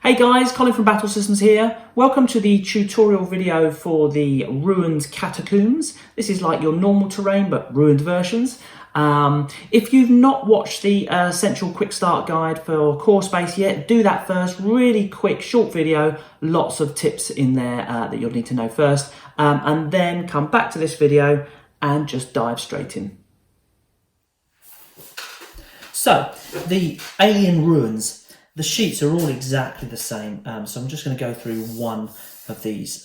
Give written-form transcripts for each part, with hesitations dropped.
Hey guys, Colin from Battle Systems here. Welcome to the tutorial video for the ruined catacombs. This is like your normal terrain but ruined versions. If you've not watched the Essential Quick Start Guide for Core Space yet, do that first. Really quick, short video, lots of tips in there that you'll need to know first. And then come back to this video and just dive straight in. So, the alien ruins. The sheets are all exactly the same, so I'm just going to go through one of these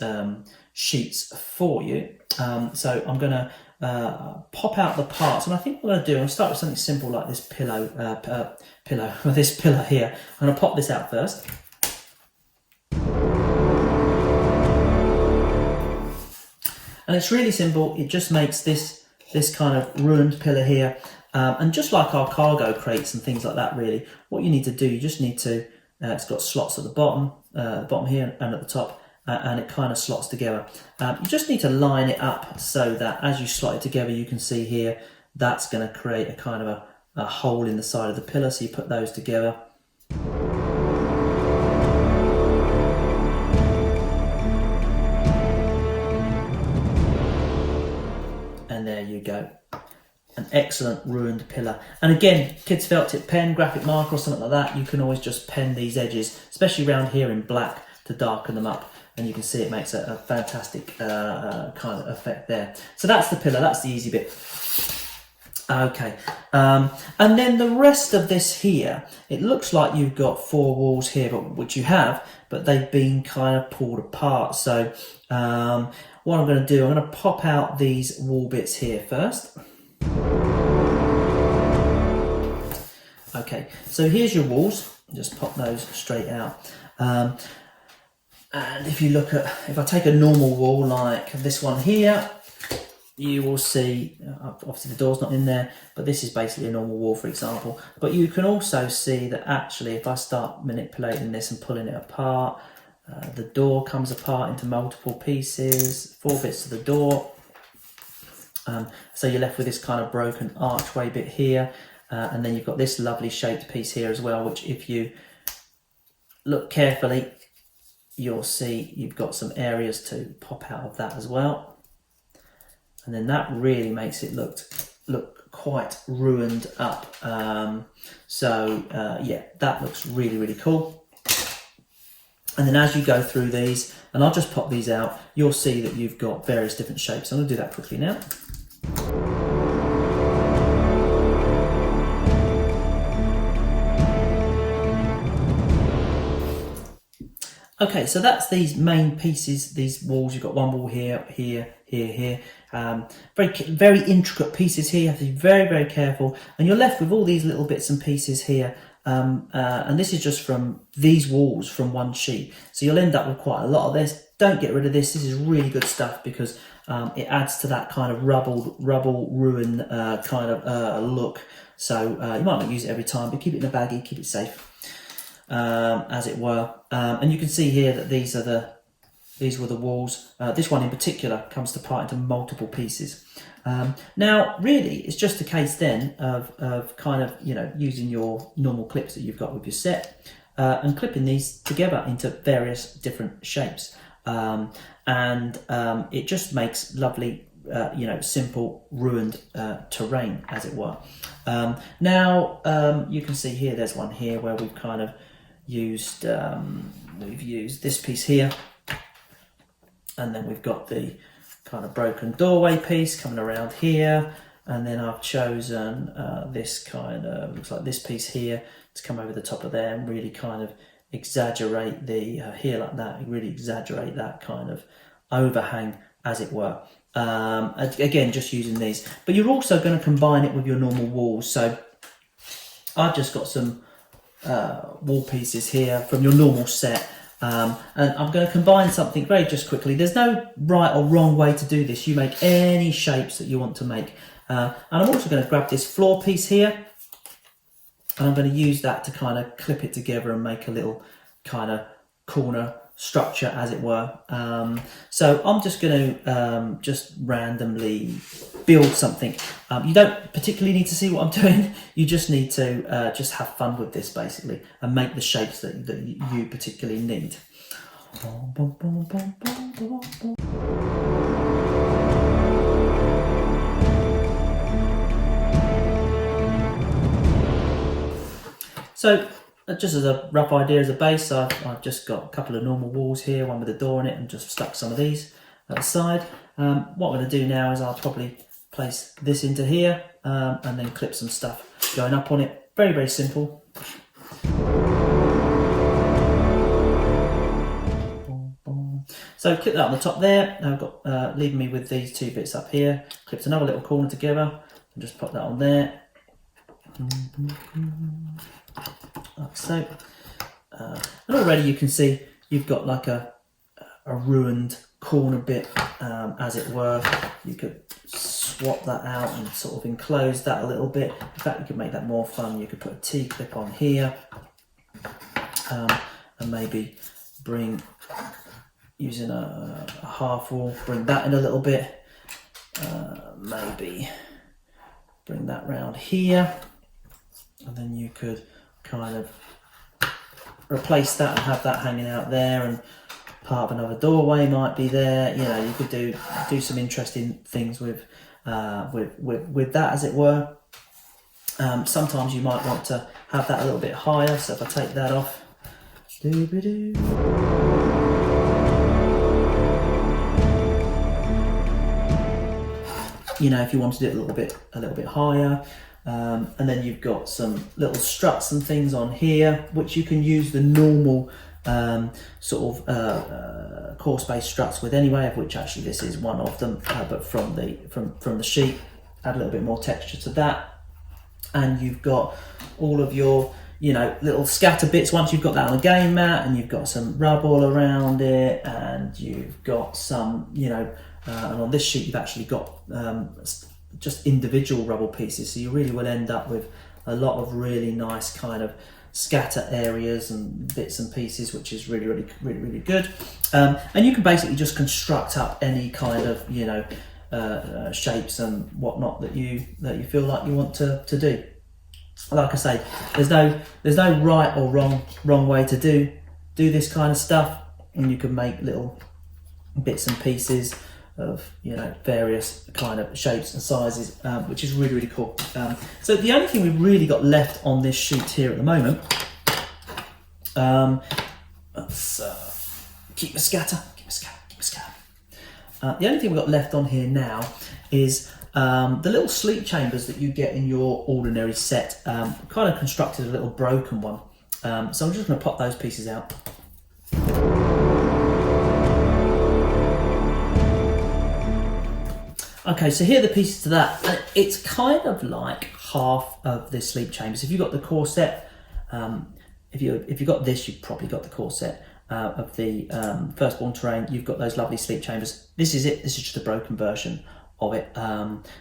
sheets for you. So I'm going to pop out the parts, and I think what I'm going to do, I'll start with something simple like this this pillar here. I'm going to pop this out first. And it's really simple. It just makes this kind of ruined pillar here. And just like our cargo crates and things like that, really, what you need to do, you just need to, it's got slots at the bottom here and at the top, and it kind of slots together. You just need to line it up so that as you slot it together, you can see here, that's going to create a kind of a hole in the side of the pillar. So you put those together. And there you go. An excellent ruined pillar. And again, kids felt tip pen, graphic marker or something like that, you can always just pen these edges, especially around here in black, to darken them up, and you can see it makes a fantastic kind of effect there. So that's the pillar, that's the easy bit. Okay, and then the rest of this here, it looks like you've got four walls here, which you have, but they've been kind of pulled apart. So what I'm going to do, I'm going to pop out these wall bits here first. Okay, so here's your walls. Just pop those straight out. And if you look at, if I take a normal wall like this one here, you will see, obviously the door's not in there, but this is basically a normal wall, for example. But you can also see that actually, if I start manipulating this and pulling it apart, the door comes apart into multiple pieces, 4 bits to the door. So you're left with this kind of broken archway bit here, and then you've got this lovely shaped piece here as well, which if you look carefully, you'll see you've got some areas to pop out of that as well. And then that really makes it look quite ruined up. Yeah, that looks really, really cool. And then as you go through these, and I'll just pop these out, you'll see that you've got various different shapes. I'm going to do that quickly now. Okay, so that's these main pieces, these walls. You've got one wall here, here, here, here. Very intricate pieces here. You have to be very, very careful. And you're left with all these little bits and pieces here. And this is just from these walls from one sheet. So you'll end up with quite a lot of this. Don't get rid of this. This is really good stuff because it adds to that kind of rubble ruin kind of look. So you might not use it every time, but keep it in a baggie, keep it safe, as it were. And you can see here that these were the walls. This one in particular comes to part into multiple pieces. Now, really, it's just a case then of kind of, you know, using your normal clips that you've got with your set and clipping these together into various different shapes. It just makes lovely, you know, simple ruined terrain, as it were. Now, you can see here, there's one here where we've kind of used, this piece here, and then we've got the kind of broken doorway piece coming around here, and then I've chosen this kind of, looks like this piece here, to come over the top of there and really kind of exaggerate the here like that, really exaggerate that kind of overhang, as it were. Again, just using these, but you're also going to combine it with your normal walls. So I've just got some wall pieces here from your normal set, and I'm going to combine something just quickly. There's no right or wrong way to do this. You make any shapes that you want to make, and I'm also going to grab this floor piece here, and I'm going to use that to kind of clip it together and make a little kind of corner structure, as it were. So I'm just going to just randomly build something. You don't particularly need to see what I'm doing. You just need to just have fun with this basically and make the shapes that you particularly need. So just as a rough idea as a base, I've just got a couple of normal walls here, one with a door in it, and just stuck some of these at the side. What I'm going to do now is I'll probably place this into here and then clip some stuff going up on it. Very, very simple. So clip that on the top there. Now I've got leaving me with these two bits up here. Clipped another little corner together and just put that on there. Like so. And already you can see you've got like a ruined corner bit, as it were. You could swap that out and sort of enclose that a little bit. In fact, you could make that more fun. You could put a T-clip on here and maybe bring, using a half wall, bring that in a little bit. Maybe bring that round here, and then you could kind of replace that and have that hanging out there, and part of another doorway might be there. You know, you could do some interesting things with that, as it were. Sometimes you might want to have that a little bit higher. So if I take that off, you know, if you want to do it a little bit higher. And then you've got some little struts and things on here, which you can use the normal sort of coarse base struts with anyway, of which actually this is one of them, but from the sheet. Add a little bit more texture to that, and you've got all of your, you know, little scatter bits. Once you've got that on a game mat, and you've got some rub all around it, and you've got some, you know, and on this sheet you've actually got just individual rubble pieces, so you really will end up with a lot of really nice kind of scatter areas and bits and pieces, which is really good. And you can basically just construct up any kind of, you know, shapes and whatnot that you feel like you want to do. Like I say, there's no right or wrong way to do this kind of stuff, and you can make little bits and pieces of, you know, various kind of shapes and sizes, which is really cool. So the only thing we've really got left on this sheet here at the moment, let's keep a scatter. The only thing we've got left on here now is the little sleep chambers that you get in your ordinary set. Kind of constructed a little broken one, so I'm just going to pop those pieces out. Okay, so here are the pieces to that. And it's kind of like half of the sleep chambers. If you've got the core set, if you've got this, you've probably got the core set of the Firstborn Terrain. You've got those lovely sleep chambers. This is it. This is just a broken version of it.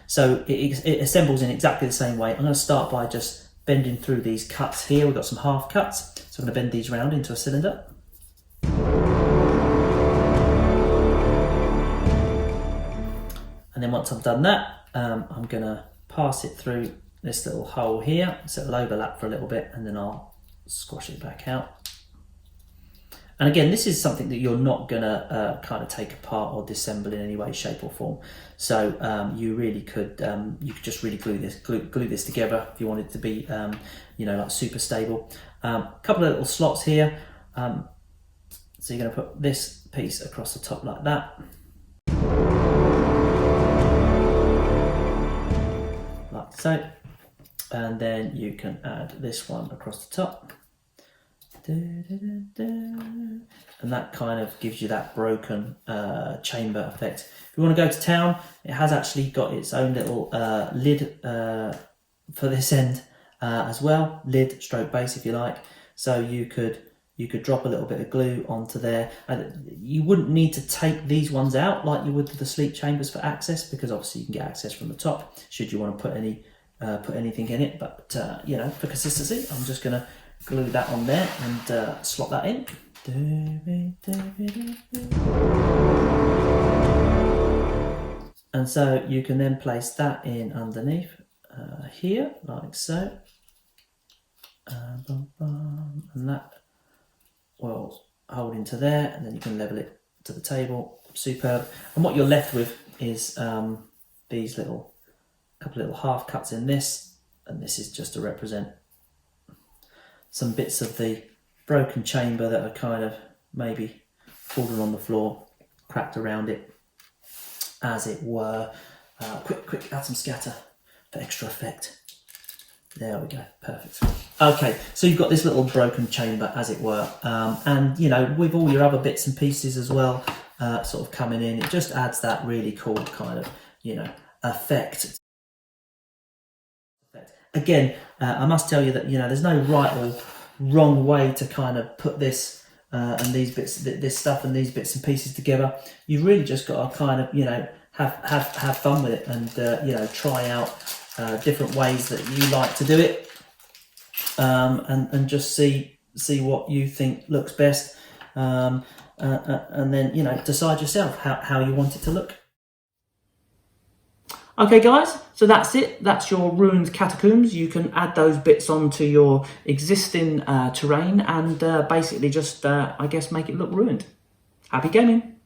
So it assembles in exactly the same way. I'm going to start by just bending through these cuts here. We've got some half cuts, so I'm going to bend these round into a cylinder. And then once I've done that, I'm going to pass it through this little hole here, so it'll overlap for a little bit, and then I'll squash it back out. And again, this is something that you're not going to kind of take apart or disassemble in any way, shape or form. So you really could, you could just really glue this together if you wanted to be, you know, like super stable. A couple of little slots here. So you're going to put this piece across the top like that. Like so. And then you can add this one across the top. And that kind of gives you that broken chamber effect. If you want to go to town, it has actually got its own little lid for this end as well, lid stroke base if you like. So you could drop a little bit of glue onto there. You wouldn't need to take these ones out like you would with the sleep chambers for access, because obviously you can get access from the top should you want to put anything in it. But you know, for consistency, I'm just going to glue that on there and slot that in. And so you can then place that in underneath here, like so. And that will hold into there, and then you can level it to the table. Superb. And what you're left with is these couple little half cuts in this, and this is just to represent some bits of the broken chamber that are kind of maybe fallen on the floor, cracked around it, as it were. Quick, add some scatter for extra effect. There we go, perfect. Okay, so you've got this little broken chamber, as it were, and you know, with all your other bits and pieces as well, sort of coming in, it just adds that really cool kind of, you know, effect. Again, I must tell you that, you know, there's no right or wrong way to kind of put this and these bits, this stuff and these bits and pieces together. You've really just got to kind of, you know, have fun with it, and you know, try out different ways that you like to do it, and just see what you think looks best, and then, you know, decide yourself how you want it to look. Okay guys, so that's it. That's your ruined catacombs. You can add those bits onto your existing terrain and basically just, I guess, make it look ruined. Happy gaming!